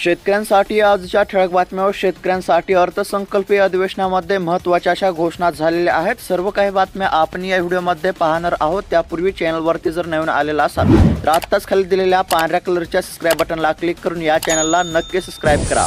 शेतकऱ्यांसाठी आजच्या ठळक बातम्या. शेतकऱ्यांसाठी अर्थसंकल्पीय अधिवेशनामध्ये महत्त्वाच्या अशा घोषणा झालेल्या आहेत. सर्व काही बातम्या आपण या व्हिडिओमध्ये पाहणार आहोत. त्यापूर्वी चॅनलवरती जर नवीन आलेला असाल तर आत्ताच खाली दिलेल्या पांढऱ्या कलरच्या सबस्क्राइब बटनला क्लिक करून या चॅनलला नक्की सबस्क्राइब करा.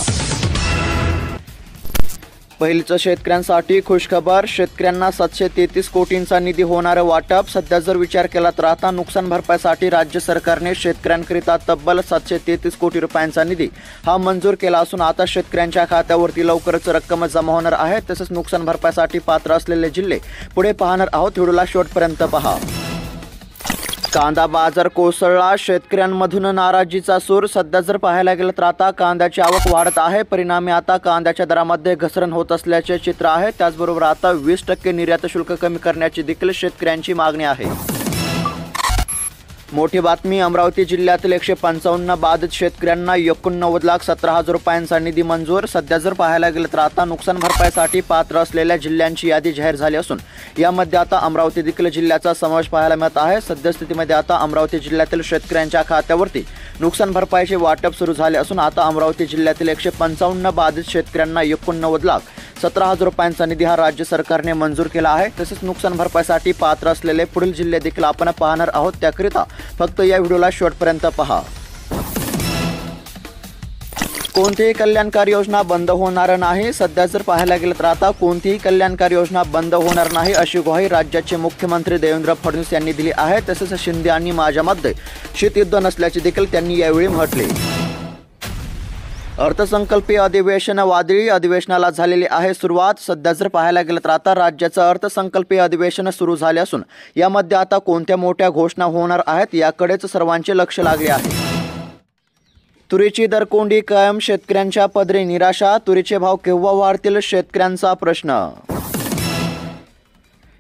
पहिलीच शेतकऱ्यांसाठी खुशखबर. शेतकऱ्यांना 733 कोटींचा निधी होणार वाटप. सध्या जर विचार केला तर आता नुकसान भरपाईसाठी राज्य सरकारने शेतकऱ्यांकरिता तब्बल 733 कोटी रुपयांचा निधी हा मंजूर केला असून आता शेतकऱ्यांच्या खात्यावरती लवकरच रक्कम जमा होणार आहे. तसेच नुकसान भरपाईसाठी पात्र असलेले जिल्हे पुढे पाहणार आहोत. व्हिडिओला शेवटपर्यंत पहा. कांदा बाजार कोसळला. शेतकऱ्यांमधून नाराजीचा सूर. सध्या जर पाहायला गेलं तर आता कांद्याची आवक वाढत आहे. परिणामी आता कांद्याच्या दरामध्ये घसरण होत असल्याचे चित्र आहे. त्याचबरोबर आता 20% निर्यात शुल्क कमी करण्याची देखील शेतकऱ्यांची मागणी आहे. मोठी बातमी. अमरावती जिल्ह्यातील 155 बाधित शेतकऱ्यांना 89,17,000 रुपयांचा निधी मंजूर. सध्या जर पाहायला गेलं तर आता नुकसान भरपाईसाठी पात्र असलेल्या जिल्ह्यांची यादी जाहीर झाली असून यामध्ये आता अमरावती देखील जिल्ह्याचा समावेश पाहायला मिळत आहे. सद्यस्थितीमध्ये आता अमरावती जिल्ह्यातील शेतकऱ्यांच्या खात्यावरती नुकसान भरपाईचे वाटप सुरू झाले असून आता अमरावती जिल्ह्यातील 155 बाधित शेतकऱ्यांना 89,17,000 रुपयांचा निधी हा राज्य सरकारने मंजूर केला आहे. तसेच नुकसान भरपाईसाठी पात्र असलेले पुढील जिल्हे देखील आपण पाहणार आहोत. त्याकरिता फक्त या व्हिडिओला शेवटपर्यंत पहा. कोणतीही कल्याणकारी योजना बंद होणार नाही. सध्या जर पाहायला गेलं तर आता कोणतीही कल्याणकारी योजना बंद होणार नाही अशी ग्वाही राज्याचे मुख्यमंत्री देवेंद्र फडणवीस यांनी दिली आहे. तसेच शिंदे आणि माझ्यामध्ये शीतयुद्ध नसल्याचे देखील त्यांनी यावेळी म्हटले. अर्थसंकल्पीय अधिवेशन वादळी. अधिवेशनाला झालेली आहे सुरुवात. सध्या जर पाहायला गेलं तर आता राज्याचं अर्थसंकल्पीय अधिवेशन सुरू झाले असून यामध्ये आता कोणत्या मोठ्या घोषणा होणार आहेत याकडेच सर्वांचे लक्ष लागले आहे. तुरीची दरकोंडी कायम. शेतकऱ्यांच्या पदरी निराशा. तुरीचे भाव केव्हा वाढतील शेतकऱ्यांचा प्रश्न.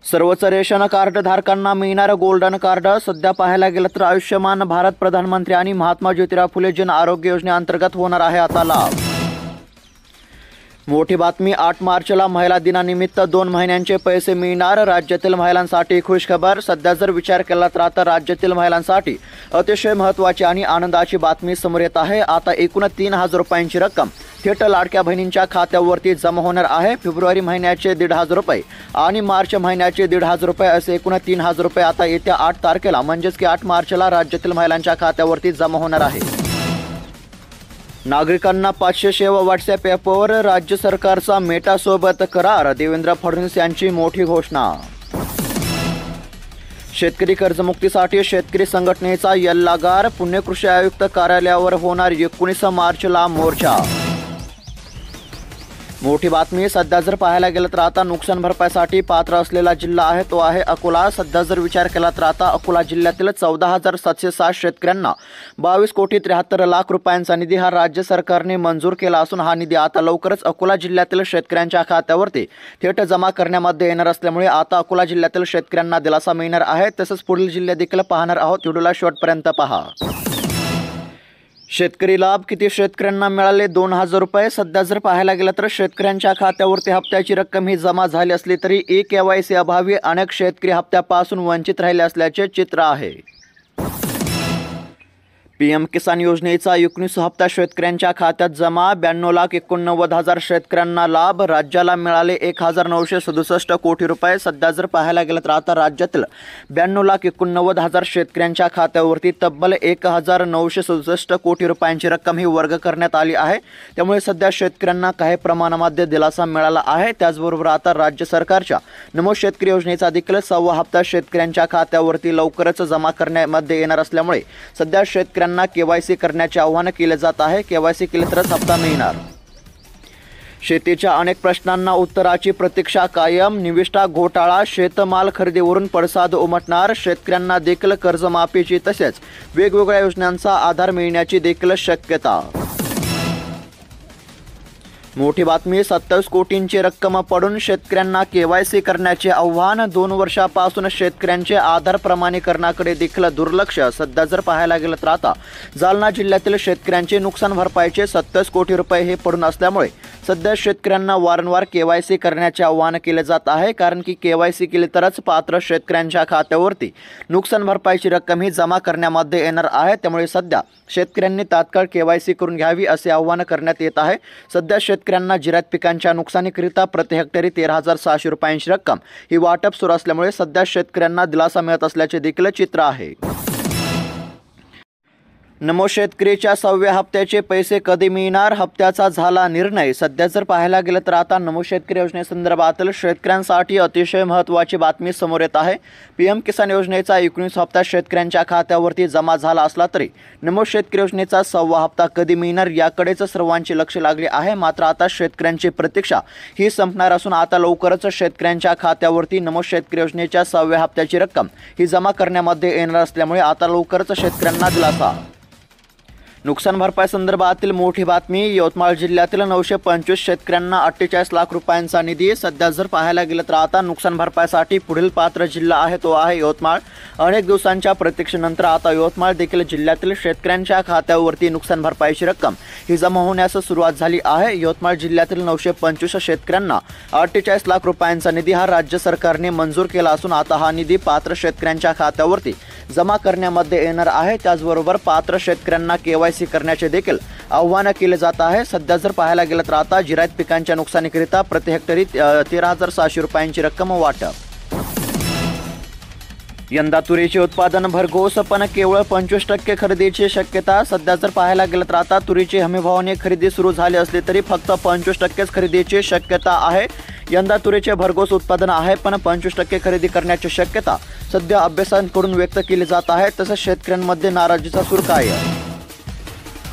सर्वच रेशन कार्ड धारकांना मिळणार गोल्डन कार्ड. सध्या पाहायला गेलं तर आयुष्यमान भारत प्रधानमंत्री आणि महात्मा ज्योतिराव फुले जन आरोग्य योजनेअंतर्गत होणार आहे आता लाभ. मोठी बातमी. 8 मार्चला महिला दिनानिमित्त 2 महिन्यांचे पैसे मिळणार. राज्यातील महिलांसाठी खुशखबर. सध्या जर विचार केला तर आता राज्यातील महिलांसाठी अतिशय महत्त्वाची आणि आनंदाची बातमी समोर येत आहे. आता एकूण 3,000 रुपयांची रक्कम थेट लाडक्या बहिणींच्या खात्यावरती जमा होणार आहे. फेब्रुवारी महिन्याचे 1,500 रुपये आणि मार्च महिन्याचे 1,500 रुपये असे एकूण 3,000 रुपये आता येत्या 8 तारखेला म्हणजेच की 8 मार्चला राज्यातील महिलांच्या खात्यावरती जमा होणार आहे. नागरिकांना 500 सेवा व्हॉट्सअप ॲपवर. राज्य सरकारचा मेटासोबत करार. देवेंद्र फडणवीस यांची मोठी घोषणा. शेतकरी कर्जमुक्तीसाठी शेतकरी संघटनेचा यल्लागार. पुणे कृषी आयुक्त कार्यालयावर होणार 19 मार्चला मोर्चा. मोठी बातमी. सध्या जर पाहायला गेलं तर आता नुकसान भरपाईसाठी पात्र असलेला जिल्हा आहे तो आहे अकोला. सध्या जर विचार केला तर आता अकोला जिल्ह्यातील 14,707 शेतकऱ्यांना 22,73,00,000 रुपयांचा निधी हा राज्य सरकारने मंजूर केला असून हा निधी आता लवकरच अकोला जिल्ह्यातील शेतकऱ्यांच्या खात्यावरती थेट जमा करण्यामध्ये येणार असल्यामुळे आता अकोला जिल्ह्यातील शेतकऱ्यांना दिलासा मिळणार आहे. तसेच पुढील जिल्हे देखील पाहणार आहोत. व्हिडिओला शेवटपर्यंत पहा. शेतकरी लाभ. किती शेतकऱ्यांना मिळाले 2,000 रुपये. सध्या जर पाहायला गेलं तर शेतकऱ्यांच्या खात्यावरती हप्त्याची रक्कम ही जमा झाली असली तरी KYC अभावी अनेक शेतकरी हप्त्यापासून वंचित राहिले असल्याचे चित्र आहे. PM किसान योजनेचा 19 हप्ता शेतकऱ्यांच्या खात्यात जमा. 92,89,000 शेतकऱ्यांना लाभ. राज्याला मिळाले 1,967 कोटी रुपये. सध्या जर पाहायला गेलं तर आता राज्यातील 92,89,000 शेतकऱ्यांच्या खात्यावरती तब्बल 1,967 कोटी रुपयांची रक्कम ही वर्ग करण्यात आली आहे. त्यामुळे सध्या शेतकऱ्यांना काही प्रमाणामध्ये दिलासा मिळाला आहे. त्याचबरोबर आता राज्य सरकारच्या नमो शेतकरी योजनेचा देखील 6वा हप्ता शेतकऱ्यांच्या खात्यावरती लवकरच जमा करण्यामध्ये येणार असल्यामुळे सध्या शेतकऱ्यांना KYC करण्याचे आवाहन केले जात आहे. KYC केले तरच हप्ता मिळणार. शेतीच्या अनेक प्रश्नांना उत्तराची प्रतीक्षा कायम. निविष्ठा घोटाळा. शेतमाल खरेदीवरून पडसाद उमटणार. शेतकऱ्यांना देखील कर्जमाफीची तसेच वेगवेगळ्या योजनांचा आधार मिळण्याची देखील शक्यता. मोठी बातमी, 27 कोटींची रक्कम पडून शेतकऱ्यांना KYC करण्याचे आव्हान. 2 वर्षापासून शेतकऱ्यांचे आधार प्रमाणीकरणाकडे देखील दुर्लक्ष. सध्या जर पाहायला गेलं तर आता जालना जिल्ह्यातील शेतकऱ्यांचे नुकसान भरपाईचे 27 कोटी रुपये हे पडून असल्यामुळे सध्या शेतकऱ्यांना वारंवार KYC करण्याचे आवाहन केले जात आहे. कारण की KYC केले तरच पात्र शेतकऱ्यांच्या खात्यावरती नुकसान भरपाईची रक्कम ही जमा करण्यामध्ये येणार आहे. त्यामुळे सध्या शेतकऱ्यांनी तात्काळ KYC करून घ्यावी असे आवाहन करण्यात येत आहे. सध्या शेतकऱ्यांना जिरायत पिकांच्या नुकसानीकरिता प्रति हेक्टरी 13,600 रुपयांची रक्कम ही वाटप सुरू असल्यामुळे सध्या शेतकऱ्यांना दिलासा मिळत असल्याचे देखील चित्र आहे. नमो शेतकरीच्या 6व्या हप्त्याचे पैसे कधी मिळणार? हप्त्याचा झाला निर्णय. सध्या जर पाहायला गेलं तर आता नमो शेतकरी योजनेसंदर्भातील शेतकऱ्यांसाठी अतिशय महत्त्वाची बातमी समोर येत आहे. PM किसान योजनेचा 19 हप्ता शेतकऱ्यांच्या खात्यावरती जमा झाला असला तरी नमो शेतकरी योजनेचा 6वा हप्ता कधी मिळणार याकडेच सर्वांचे लक्ष लागले आहे. मात्र आता शेतकऱ्यांची प्रतीक्षा ही संपणार असून आता लवकरच शेतकऱ्यांच्या खात्यावरती नमो शेतकरी योजनेच्या 6व्या हप्त्याची रक्कम ही जमा करण्यामध्ये येणार असल्यामुळे आता लवकरच शेतकऱ्यांना दिलासा. नुकसान भरपाई संदर्भातील मोठी बातमी, यवतमाळ जिल्ह्यातील 925 शेतकऱ्यांना 48 लाख रुपयांचा निधी. सध्या जर पाहायला गेलं तर आता नुकसान भरपाईसाठी पुढील पात्र जिल्हा आहे तो आहे यवतमाळ. अनेक दिवसांच्या प्रतीक्षेनंतर आता यवतमाळ देखील जिल्ह्यातील शेतकऱ्यांच्या खात्यावरती नुकसान भरपाईची रक्कम ही जमा होण्यास सुरुवात झाली आहे. यवतमाळ जिल्ह्यातील 925 शेतकऱ्यांना 48 लाख रुपयांचा निधी हा राज्य सरकारने मंजूर केला असून आता हा निधी पात्र शेतकऱ्यांच्या खात्यावरती जमा करण्यामध्ये येणार आहे. त्याचबरोबर पात्र शेतकऱ्यांना KYC करण्याचे देखील आव्हान केले जात आहे. सध्या जर पाहायला गेलं तर आता जिरायत पिकांच्या नुकसानीकरिता प्रति हेक्टरी 13,600 रुपयांची रक्कम वाटप. यंदा तुरीचे उत्पादन भरघोस पण केवळ 25% खरेदीची शक्यता. सध्या जर पाहायला गेलं तर आता तुरीची हमीभावाने खरेदी सुरू झाली असली तरी फक्त 25% खरेदीची शक्यता आहे. यंदा तुरीचे भरघोस उत्पादन आहे पण 25% खरेदी करण्याची शक्यता सध्या अभ्यासांकडून व्यक्त केली जात आहे. तसंच शेतकऱ्यांमध्ये नाराजीचा सूर कायम.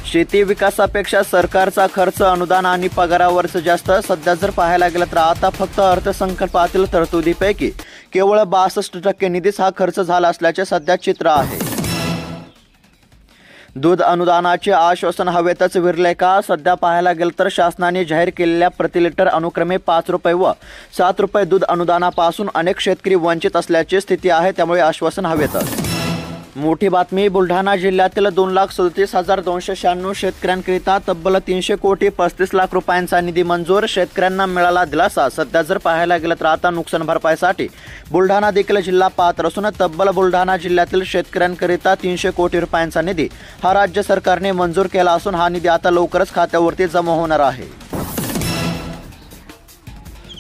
शेती विकासापेक्षा सरकारचा खर्च अनुदान आणि पगारावरच जास्त. सध्या जर पाहायला गेलं तर आता फक्त अर्थसंकल्पातील तरतुदीपैकी केवळ 62% निधीच हा खर्च झाला असल्याचे सध्या चित्र आहे. दूध अनुदानाचे आश्वासन हवेतच विरले का? सध्या पाहायला गेलं तर शासनाने जाहीर केलेल्या प्रति लिटर अनुक्रमे 5 रुपये व 7 रुपये दूध अनुदानापासून अनेक शेतकरी वंचित असल्याची स्थिती आहे. त्यामुळे आश्वासन हवेतच. मोठी बातमी, बुलढाणा जिल्ह्यातील 2,37,296 शेतकऱ्यांकरिता तब्बल 300 कोटी 35 लाख रुपयांचा निधी मंजूर. शेतकऱ्यांना मिळाला दिलासा. सध्या जर पाहायला गेलं तर आता नुकसान भरपाईसाठी बुलढाणा देखील जिल्हा पात्र असून तब्बल बुलढाणा जिल्ह्यातील शेतकऱ्यांकरिता 300 कोटी रुपयांचा निधी हा राज्य सरकारने मंजूर केला असून हा निधी आता लवकरच खात्यावरती जमा होणार आहे.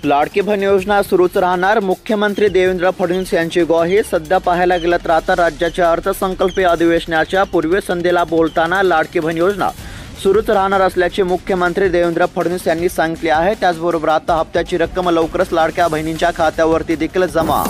लाडकी बहीण योजना सुरूच राहणार. मुख्यमंत्री देवेंद्र फडणवीस यांची ग्वाही. सध्या पाहायला गेलं तर आता राज्याच्या अर्थसंकल्पीय अधिवेशनाच्या पूर्वसंध्येला बोलताना लाडकी बहीण योजना सुरूच राहणार असल्याचे मुख्यमंत्री देवेंद्र फडणवीस यांनी सांगितले आहे. त्याचबरोबर आता हप्त्याची रक्कम लवकरच लाडक्या बहिणींच्या खात्यावरती देखील जमा.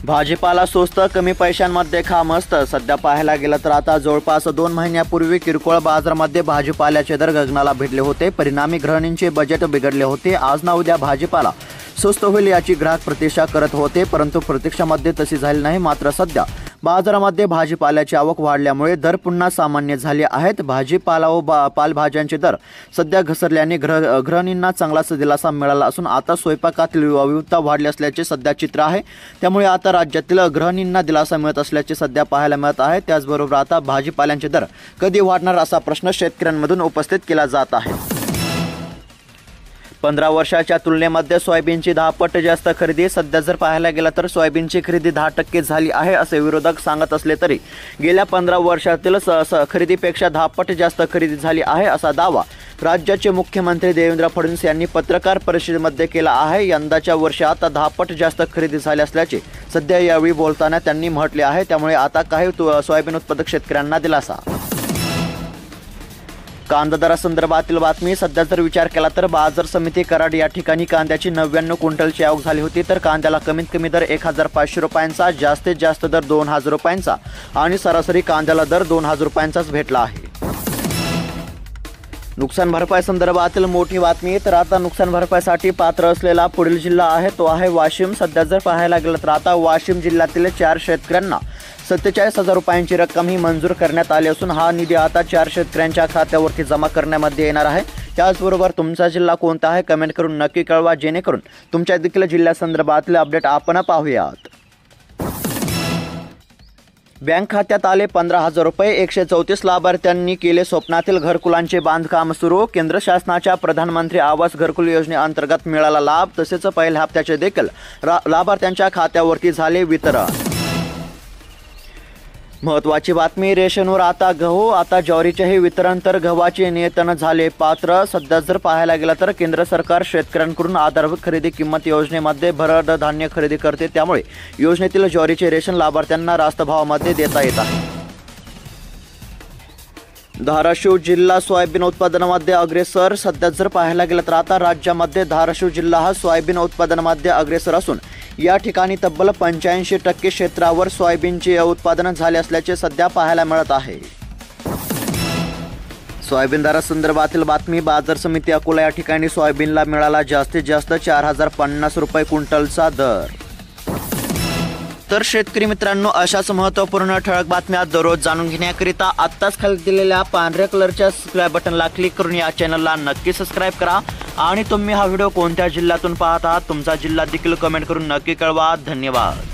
भाजीपाला स्वस्त, कमी पैशांमध्ये खा मस्त. सध्या पाहायला गेलं तर आता जवळपास 2 महिन्यापूर्वी किरकोळ बाजारामध्ये भाजीपाल्याचे दर गगनाला भिडले होते. परिणामी गृहिणींचे बजेट बिघडले होते. आज ना उद्या भाजीपाला स्वस्त होईल याची ग्राहक प्रतीक्षा करत होते, परंतु प्रतीक्षामध्ये तशी झाली नाही. मात्र सध्या बाजारामध्ये भाजीपाल्याची आवक वाढल्यामुळे दर पुन्हा सामान्य झाले आहेत. भाजीपाला व पालेभाज्यांचे दर सध्या घसरल्याने गृहिणींना चांगलाच दिलासा मिळाला असून आता स्वयंपाकातील विविधता वाढली असल्याचे सध्या चित्र आहे. त्यामुळे आता राज्यातील गृहिणींना दिलासा मिळत असल्याचे सध्या पाहायला मिळत आहे. त्याचबरोबर आता भाजीपाल्यांचे दर कधी वाढणार असा प्रश्न शेतकऱ्यांमधून उपस्थित केला जात आहे. 15 वर्षाच्या तुलनेमध्ये सोयाबीनची 10 पट जास्त खरेदी. सध्या जर पाहायला गेलं तर सोयाबीनची खरेदी 10% झाली आहे असे विरोधक सांगत असले तरी गेल्या 15 वर्षातील खरेदीपेक्षा 10 पट जास्त खरेदी झाली आहे असा दावा राज्याचे मुख्यमंत्री देवेंद्र फडणवीस यांनी पत्रकार परिषदेमध्ये केला आहे. यंदाच्या वर्षी आता 10 पट जास्त खरेदी झाली असल्याचे सध्या यावेळी बोलताना त्यांनी म्हटले आहे. त्यामुळे आता काही सोयाबीन उत्पादक शेतकऱ्यांना दिलासा. कांदा दरासंदर्भातील बातमी. सध्या जर विचार केला तर बाजार समिती कराड या ठिकाणी कांद्याची 99 क्विंटलची आवक झाली होती, तर कांद्याला कमीत कमी दर 1,500 रुपयांचा, जास्तीत जास्त दर 2,000 रुपयांचा आणि सरासरी कांद्याला दर 2,000 रुपयांचाच भेटला आहे. नुकसान भरपाई संदर्भातील मोठी बातमी. तर आता नुकसान भरपाईसाठी पात्र असलेला पुढील जिल्हा आहे तो आहे वाशिम. सध्या जर पाहायला गेलं तर आता वाशिम जिल्ह्यातील 4 शेतकऱ्यांना 47,000 रुपयांची रक्कम ही मंजूर करण्यात आली असून हा निधी आता 4 शेतकऱ्यांच्या खात्यावरती जमा करण्यामध्ये येणार आहे. त्याचबरोबर तुमचा जिल्हा कोणता आहे कमेंट करून नक्की कळवा, जेणेकरून तुमच्या देखील जिल्ह्यासंदर्भातले अपडेट आपण पाहूयात. बँक खात्यात आले 15,000 रुपये. 134 लाभार्थ्यांनी केले स्वप्नातील घरकुलांचे बांधकाम सुरू. केंद्र शासनाच्या प्रधानमंत्री आवास घरकुल योजनेअंतर्गत मिळाला लाभ. तसेच पहिल्या हप्त्याचे देखील लाभार्थ्यांच्या खात्यावरती झाले वितरण. महत्त्वाची बातमी, रेशनवर आता गहू. आता ज्वारीचेही वितरण, तर गव्हाचे नियंत्रण झाले पात्र. सध्या जर पाहायला गेलं तर केंद्र सरकार शेतकऱ्यांकडून आधारभूत खरेदी किंमत योजनेमध्ये भरड धान्य खरेदी करते. त्यामुळे योजनेतील ज्वारीचे रेशन लाभार्थ्यांना रास्त भावामध्ये देता येत आहे. धाराशिव जिल्हा सोयाबीन उत्पादनामध्ये अग्रेसर. सध्या जर पाहायला गेलं तर आता राज्यामध्ये धाराशिव जिल्हा हा सोयाबीन उत्पादनामध्ये अग्रेसर असून या ठिकाणी तब्बल 85% क्षेत्रावर सोयाबीनचे उत्पादन झाले असल्याचे सध्या पाहायला मिळत आहे. सोयाबीन दरासंदर्भातील बातमी, बाजार समिती अकोला या ठिकाणी सोयाबीनला मिळाला जास्तीत जास्त 4,050 रुपये क्विंटलचा दर. तर शेतकरी मित्रांनो, अशाच महत्त्वपूर्ण ठळक बातम्या दररोज जाणून घेण्याकरिता आत्ताच खाली दिलेल्या पांढऱ्या कलरच्या सबस्क्राईब बटनला क्लिक करून या चॅनलला नक्की सबस्क्राईब करा. आणि तुम्ही हा व्हिडिओ कोणत्या जिल्ह्यातून पाहत आहात, तुमचा जिल्हा देखील कमेंट करून नक्की कळवा. धन्यवाद.